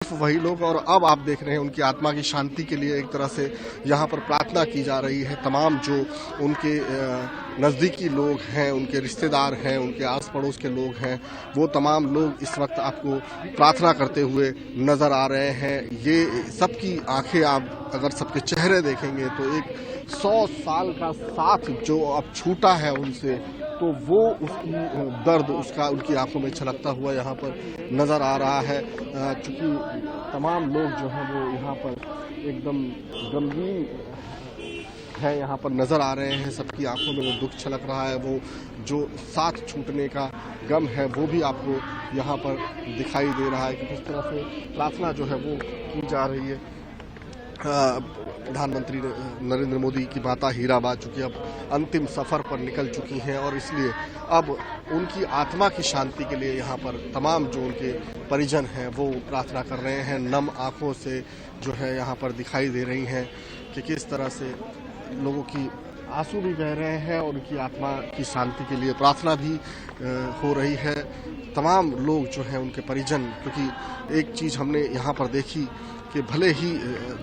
वही लोग। और अब आप देख रहे हैं उनकी आत्मा की शांति के लिए एक तरह से यहाँ पर प्रार्थना की जा रही है। तमाम जो उनके नज़दीकी लोग हैं, उनके रिश्तेदार हैं, उनके आस पड़ोस के लोग हैं, वो तमाम लोग इस वक्त आपको प्रार्थना करते हुए नज़र आ रहे हैं। ये सबकी आंखें आप अगर सबके चेहरे देखेंगे तो एक 100 साल का साथ जो अब छूटा है उनसे, तो वो उसकी दर्द उसका उनकी आंखों में छलकता हुआ यहाँ पर नज़र आ रहा है। चूँकि तमाम लोग जो हैं वो यहाँ पर एकदम गमगीन है, यहाँ पर नज़र आ रहे हैं। सबकी आंखों में वो दुख छलक रहा है, वो जो साथ छूटने का गम है वो भी आपको यहाँ पर दिखाई दे रहा है कि किस तरह से प्रार्थना जो है वो की जा रही है। प्रधानमंत्री नरेंद्र मोदी की माता हीराबा चूँकि अब अंतिम सफ़र पर निकल चुकी हैं और इसलिए अब उनकी आत्मा की शांति के लिए यहाँ पर तमाम जो उनके परिजन हैं वो प्रार्थना कर रहे हैं। नम आंखों से जो है यहाँ पर दिखाई दे रही हैं कि किस तरह से लोगों की आंसू भी बह रहे हैं और उनकी आत्मा की शांति के लिए प्रार्थना भी हो रही है। तमाम लोग जो हैं उनके परिजन, क्योंकि एक चीज़ हमने यहाँ पर देखी कि भले ही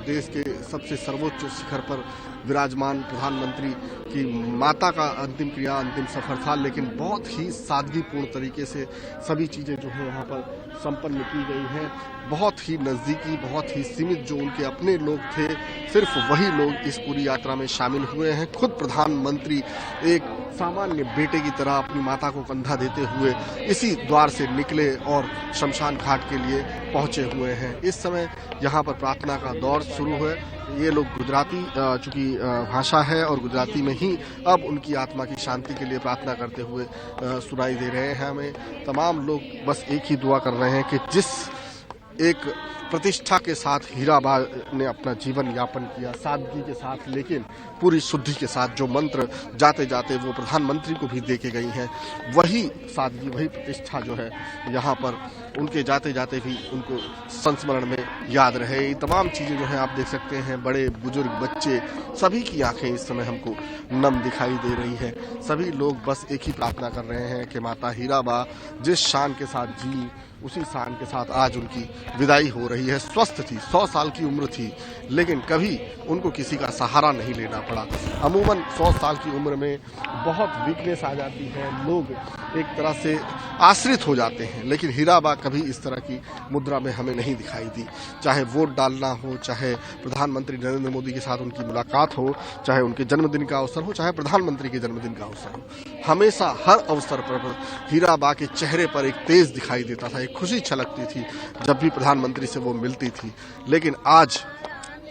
देश के सबसे सर्वोच्च शिखर पर विराजमान प्रधानमंत्री की माता का अंतिम क्रिया, अंतिम सफर था, लेकिन बहुत ही सादगीपूर्ण तरीके से सभी चीज़ें जो है यहाँ पर संपन्न की गई हैं। बहुत ही नज़दीकी, बहुत ही सीमित जो उनके अपने लोग थे, सिर्फ वही लोग इस पूरी यात्रा में शामिल हुए हैं। खुद प्रधानमंत्री एक सामान्य बेटे की तरह अपनी माता को कंधा देते हुए इसी द्वार से निकले और शमशान घाट के लिए पहुंचे हुए हैं। इस समय यहाँ पर प्रार्थना का दौर शुरू है। ये लोग गुजराती चूँकि भाषा है और गुजराती में ही अब उनकी आत्मा की शांति के लिए प्रार्थना करते हुए सुनाई दे रहे हैं हमें। तमाम लोग बस एक ही दुआ कर रहे हैं कि जिस एक प्रतिष्ठा के साथ हीराबा ने अपना जीवन यापन किया, सादगी के साथ लेकिन पूरी शुद्धि के साथ, जो मंत्र जाते जाते वो प्रधानमंत्री को भी दे के गई हैं, वही सादगी, वही प्रतिष्ठा जो है यहाँ पर उनके जाते जाते भी उनको संस्मरण में याद रहे। ये तमाम चीज़ें जो हैं आप देख सकते हैं, बड़े बुजुर्ग बच्चे सभी की आंखें इस समय हमको नम दिखाई दे रही हैं। सभी लोग बस एक ही प्रार्थना कर रहे हैं कि माता हीराबा जिस शान के साथ जी, उसी शान के साथ आज उनकी विदाई हो रही है। स्वस्थ थी, 100 साल की उम्र थी, लेकिन कभी उनको किसी का सहारा नहीं लेना पड़ा। अमूमन 100 साल की उम्र में बहुत वीकनेस आ जाती है, लोग एक तरह से आश्रित हो जाते हैं, लेकिन हीराबा कभी इस तरह की मुद्रा में हमें नहीं दिखाई दी। चाहे वोट डालना हो, चाहे प्रधानमंत्री नरेंद्र मोदी के साथ उनकी मुलाकात हो, चाहे उनके जन्मदिन का अवसर हो, चाहे प्रधानमंत्री के जन्मदिन का अवसर हो, हमेशा हर अवसर पर हीराबा के चेहरे पर एक तेज दिखाई देता था, एक खुशी छलकती थी जब भी प्रधानमंत्री से वो मिलती थी। लेकिन आज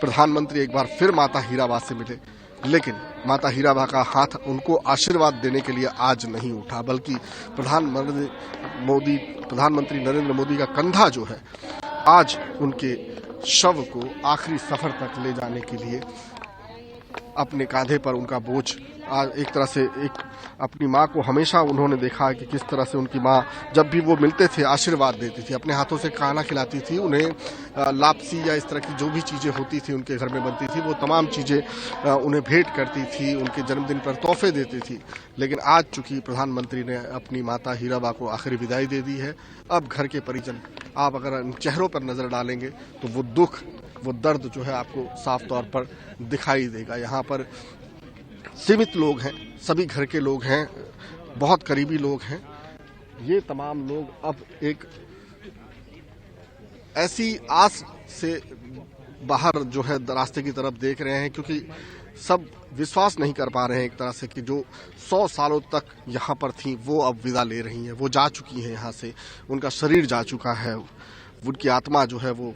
प्रधानमंत्री एक बार फिर माता हीराबा से मिले, लेकिन माता हीराबा का हाथ उनको आशीर्वाद देने के लिए आज नहीं उठा, बल्कि प्रधानमंत्री नरेंद्र मोदी का कंधा जो है आज उनके शव को आखिरी सफर तक ले जाने के लिए अपने कांधे पर उनका बोझ, आज एक तरह से एक अपनी माँ को हमेशा उन्होंने देखा कि किस तरह से उनकी माँ जब भी वो मिलते थे आशीर्वाद देती थी, अपने हाथों से खाना खिलाती थी उन्हें, लापसी या इस तरह की जो भी चीज़ें होती थी उनके घर में बनती थी, वो तमाम चीज़ें उन्हें भेंट करती थी, उनके जन्मदिन पर तोहफे देती थी। लेकिन आज चूँकि प्रधानमंत्री ने अपनी माता हीराबा को आखिरी विदाई दे दी है, अब घर के परिजन आप अगर इन चेहरों पर नज़र डालेंगे तो वो दुख, वो दर्द जो है आपको साफ तौर पर दिखाई देगा। यहाँ पर सीमित लोग हैं, सभी घर के लोग हैं, बहुत करीबी लोग हैं। ये तमाम लोग अब एक ऐसी आस से बाहर जो है रास्ते की तरफ देख रहे हैं, क्योंकि सब विश्वास नहीं कर पा रहे हैं एक तरह से कि जो 100 सालों तक यहाँ पर थी वो अब विदा ले रही हैं, वो जा चुकी हैं यहाँ से, उनका शरीर जा चुका है, उनकी आत्मा जो है वो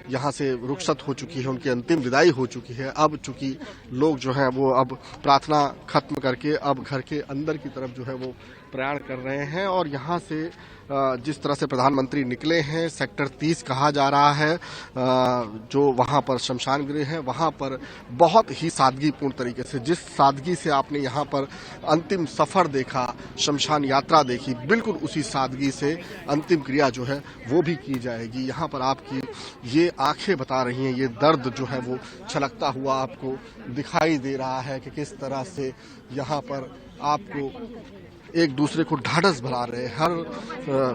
यहाँ से रुखसत हो चुकी है, उनकी अंतिम विदाई हो चुकी है। अब चूंकि लोग जो हैं वो अब प्रार्थना खत्म करके अब घर के अंदर की तरफ जो है वो प्रयाण कर रहे हैं। और यहाँ से जिस तरह से प्रधानमंत्री निकले हैं, सेक्टर 30 कहा जा रहा है, जो वहाँ पर शमशान गृह है, वहाँ पर बहुत ही सादगीपूर्ण तरीके से, जिस सादगी से आपने यहाँ पर अंतिम सफ़र देखा, शमशान यात्रा देखी, बिल्कुल उसी सादगी से अंतिम क्रिया जो है वो भी की जाएगी। यहाँ पर आपकी ये आंखें बता रही हैं, ये दर्द जो है वो छलकता हुआ आपको दिखाई दे रहा है कि किस तरह से यहाँ पर आपको एक दूसरे को ढाढ़स बढ़ा रहे हैं। हर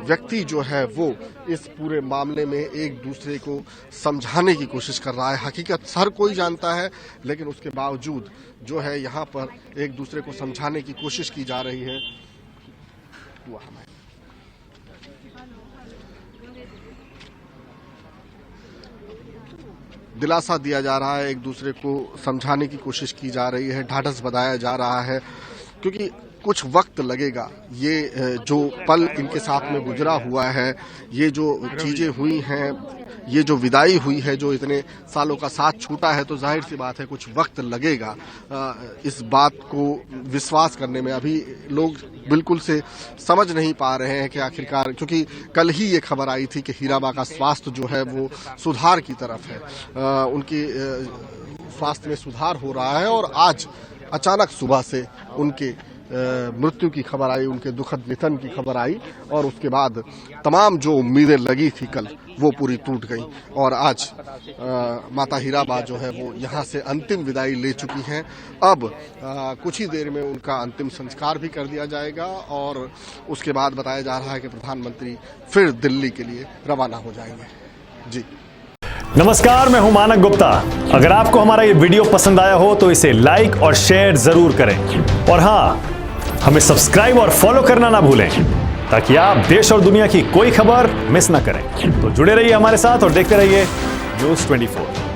व्यक्ति जो है वो इस पूरे मामले में एक दूसरे को समझाने की कोशिश कर रहा है। हकीकत हर कोई जानता है, लेकिन उसके बावजूद जो है यहाँ पर एक दूसरे को समझाने की कोशिश की जा रही है। दिलासा दिया जा रहा है, एक दूसरे को समझाने की कोशिश की जा रही है, ढाढ़स बंधाया जा रहा है, क्योंकि कुछ वक्त लगेगा। ये जो पल इनके साथ में गुजरा हुआ है, ये जो चीजें हुई हैं, ये जो विदाई हुई है, जो इतने सालों का साथ छूटा है, तो जाहिर सी बात है कुछ वक्त लगेगा इस बात को विश्वास करने में। अभी लोग बिल्कुल से समझ नहीं पा रहे हैं कि आखिरकार, क्योंकि कल ही ये खबर आई थी कि हीराबा का स्वास्थ्य जो है वो सुधार की तरफ है, उनके स्वास्थ्य में सुधार हो रहा है, और आज अचानक सुबह से उनके मृत्यु की खबर आई, उनके दुखद निधन की खबर आई, और उसके बाद तमाम जो उम्मीदें लगी थी कल, वो पूरी टूट गई। और आज माता हीराबा जो है वो यहाँ से अंतिम विदाई ले चुकी हैं। अब कुछ ही देर में उनका अंतिम संस्कार भी कर दिया जाएगा, और उसके बाद बताया जा रहा है कि प्रधानमंत्री फिर दिल्ली के लिए रवाना हो जाएंगे। जी नमस्कार, मैं हूं मानक गुप्ता। अगर आपको हमारा ये वीडियो पसंद आया हो तो इसे लाइक और शेयर जरूर करें, और हाँ, हमें सब्सक्राइब और फॉलो करना ना भूलें, ताकि आप देश और दुनिया की कोई खबर मिस ना करें। तो जुड़े रहिए हमारे साथ और देखते रहिए न्यूज़ 24।